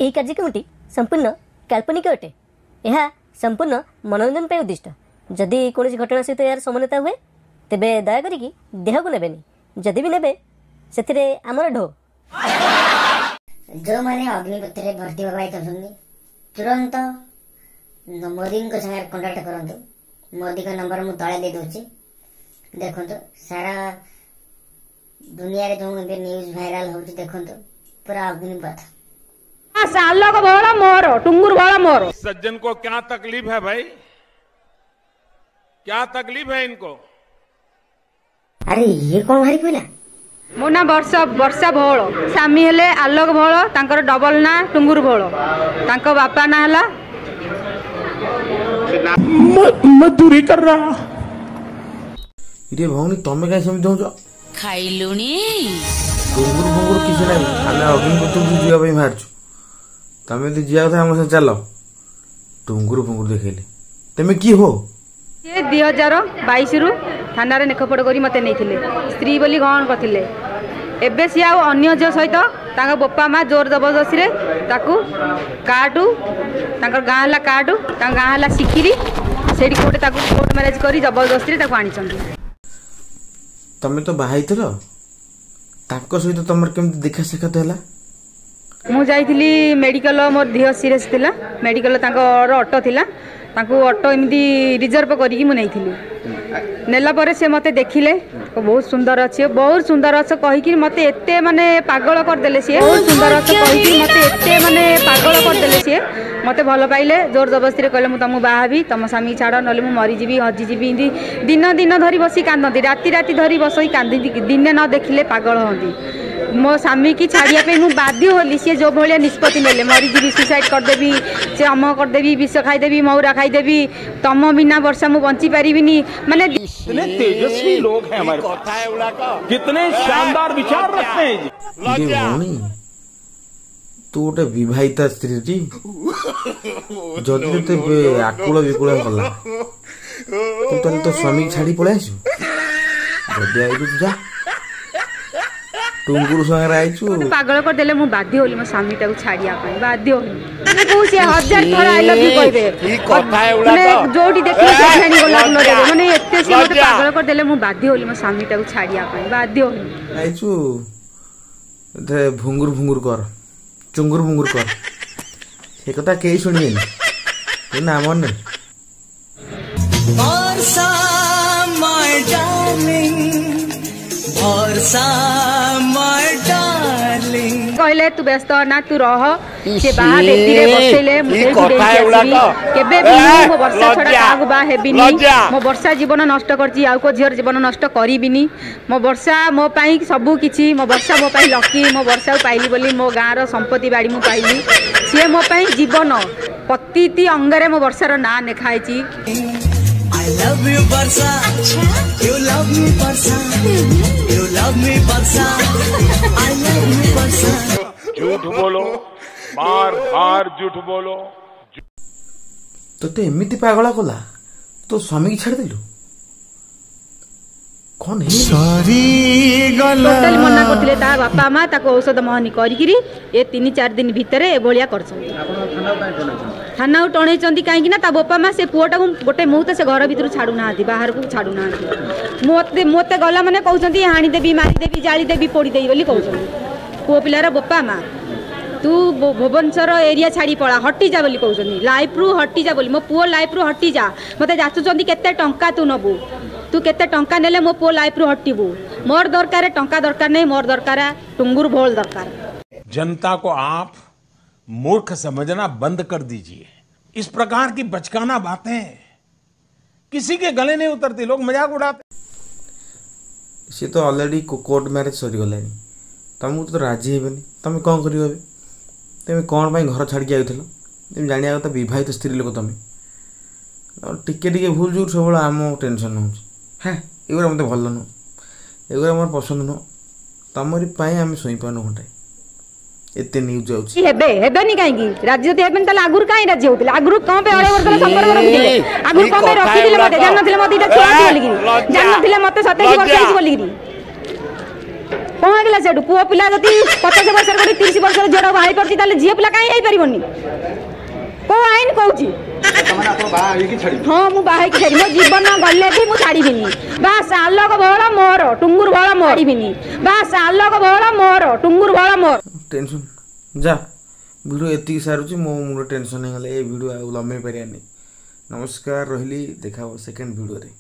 यही कार्यक्रमटी संपूर्ण काल्पनिक अटे। यह संपूर्ण मनोरंजन पर उद्दिष्ट। जदि कौन घटना सहित यार समानता हुए तेबे दया करिकी देह को नेबेनी, जदि भी नेबे सेथिरे आमर ढो। जो माने अग्निपथ रे भर्ती होबाई चाहछन्ती तुरंत मोदी को संगे कांटेक्ट करंतु। मोदी का नंबर मु तळे दे दोछि, देखंतु सारा दुनिया रे जो न्यूज वायरल होछि देखंतु पूरा अग्निपथ। सालों को बोला मोरो टुंगुर बोला मोरो। सज्जन को क्या तकलीफ है भाई, क्या तकलीफ है इनको? अरे ये कौन भारी पहला मो ना वर्षा भोल स्वामी हेले आलोक भोल, तांकर डबल ना टुंगुर भोल, तांको बापा ना हला मजदूरी कर रहा। इरे भौनी तमे काई समित होजो खाइलुनी टुंगुर फुंगुर किछ नै, आमे अग्निपथ को जिया पई मारछु। तमे तो जिया था हमसे चलो टुंगुर फुंगुर देखेले तमे की हो। ये 2022 रु थाना रे नेखपड़ करी मते नैथिले, स्त्री बोली गहन करथिले। एबे सी आउ अन्य जो सहित तांका बोपा मा जोर जबरदस्ती रे ताकू काटू, तांकर गां हला काटू, तांका गां हला सिकिरी सेडी कोटे ताकू कोर्ट मैरिज करी जबरदस्ती रे ताकू आनी चंदी। तमे तो बाहाइतर ताको सहित तमर केम देखा सेखत होला? मु जाइथिली मेडिकल, मोर देह सीरियस थिला, मेडिकल तांकर ऑटो थिला, तांको ऑटो एमदी रिजर्व करिकी मु नैथिली। नेला परे से मते देखिले बहुत सुंदर अछि, बहुत सुंदर अछि कहिकी मते एते माने पागल कर देले से, बहुत सुंदर अछि कहिकी मते एते माने पागल कर देले से। मते भलो पाइले जोर जबरदस्ती रे कहले मु तमु बाहाबी, तम स्वामी छाड़ नले मु मरी जीवी हजी जीवी। दिन दिन धरी बसी कांदती, राति राति धरी बसी कांदती, दिने न देखिले पागल होंदी। मो स्वामी की छाड़िया पे मु बाध्य होली, सी जो भाया निष्पत्ति नेले मरी जीवी, सुसाइड करदेवी, से अम करदेवी, विष खाईदेवी, मौरा खाईदेवी, तम बिना वर्षा मु बंची पारिबिनी। माने इतने तेजस्वी लोग हैं हमारे पास, कितने शानदार विचार रखते हैं। तू गोटे विवाहिता स्त्री टी जदि ते आकुल विकुल कला तू ताले तो स्वामी छाड़ी पळे आइछु। जदि आइछु जा टुंगुर संगे आइछु पागल कर देले मु बाध्य होली, मो स्वामी टाକୁ छाड़िया पई बाध्य होली। माने कहू से 1000 थोड़ा आई लव यू कहबे, ई कथा एउडा तो जोडी देखि छानी गोला न देबे। माने एते से मते पागल कर देले मु बाध्य होली, मो स्वामी टाକୁ छाड़िया पई बाध्य होली। आइछु ते भुंगुर भुंगुर कर, चुंगुर भुंगुर कर, से कथा केही सुनिए तू ना मन नै। Varsha my darling, Varsha my darling कहले तू व्यस्त ना, तू रह से बाहा बेटी रे बसेले मुझे केबे भी मो वर्षा छोड़ा कागु बा हेबिनी। मो वर्षा जीवन नष्ट करची, आउ को झियर जीवन नष्ट करिबिनी। मो वर्षा मो पाई सबु किछि, मो वर्षा मो पाई लकी, मो वर्षा पाइली बोली मो गाँ रो संपत्ति बाड़ी मु पाइली। से मो पाई जीवन प्रतिति अंगरे मो वर्षा रो ना नेखाइची। I love you Varsha, you love me Varsha, you love me Varsha, I love you वर्षा। झूठ बोलो, बार बार झूठ बोलो। तो ते एमिति पागला कोला तो स्वामी की छाड़ देलु कौन है? सॉरी गला टोटल मना करथिले ता बापा मां ताको औषध महनी करिकिरी ए 3-4 दिन भितरे ए भलिया करछन। थाना टणे चंदी काहेकि ना ता बापा मां से पुओटा गोटे मुहूर्त से घर भीतर छाडू नाहंती, बाहर को छाडू नाहंती। मोते गला माने कहउचंती हाणी देबी, मारी देबी, जाली देबी, पोड़ी देबी बोली कहउचंती। पुओ पिलार बापा मां तू भुवनेश्वर एरिया छाड़ी पड़ा, हटी जा बोली कहउचंती। लाइफ रु हटी जा बोली, मो पुओ लाइफ रु हटी जा। मते जाचुचंती केते टंका तू नबू, तू केते टंका नेले मो पुओ लाइफ रु हटिबू। मोर दरकार टंका दरकार नहीं, मोर दरकार टुंगुर भोल दरकार। जनता को आप मूर्ख समझना बंद कर दीजिए। इस प्रकार की बचकाना बातें किसी के गले नहीं उतरती, लोग मजाक उड़ाते। सी तो ऑलरेडी कोर्ट मैरिज सरी गलानी, तुमको तो राजी हेबनी, तुम कौन कर तुम कौन पाई घर छाड़ी आइल? तुम जाना कथा विवाहित स्त्री लोक तुम टिके टिके भूल जो सब आम टेंशन हो। हाँ एगुरा मत भल नुह, एगुरा मोर पसंद नुह। तुमरी आम शोई पानु घंटे एते न्यूज आउछि हेबेनी काहेकि राज्य जति हेबेन तले आगुर काहे राज्य होतिले? आगुर कोन पे अरे वर्ष संपर्क रखिले? आगुर कोन पे रखिले? मते जान नथिले मते इटा छुआ बोलिगिरी, जान नथिले मते 27 वर्ष बोलिगिरी। कौन है सेठू पुओ पिला जदि 50 वर्ष गोटे 30 वर्ष झील बाहर पड़ी ताले झील पिला कहीं जापरनी कौ आईन कौची हाँ मु बाहर छाड़ी मो जीवन गले भी मुझे छाड़बी बास आलोक बहल मोर टुंगुर बहल मोरबी बास आलोक बहल मोर टुंगुर बहल मोर टेंशन जा वीडियो एति सारूची मो मुंड टेंशन हे गले ए वीडियो आ लम्बे परिया नहीं नमस्कार रहिली देखा सेकंड वीडियो रे।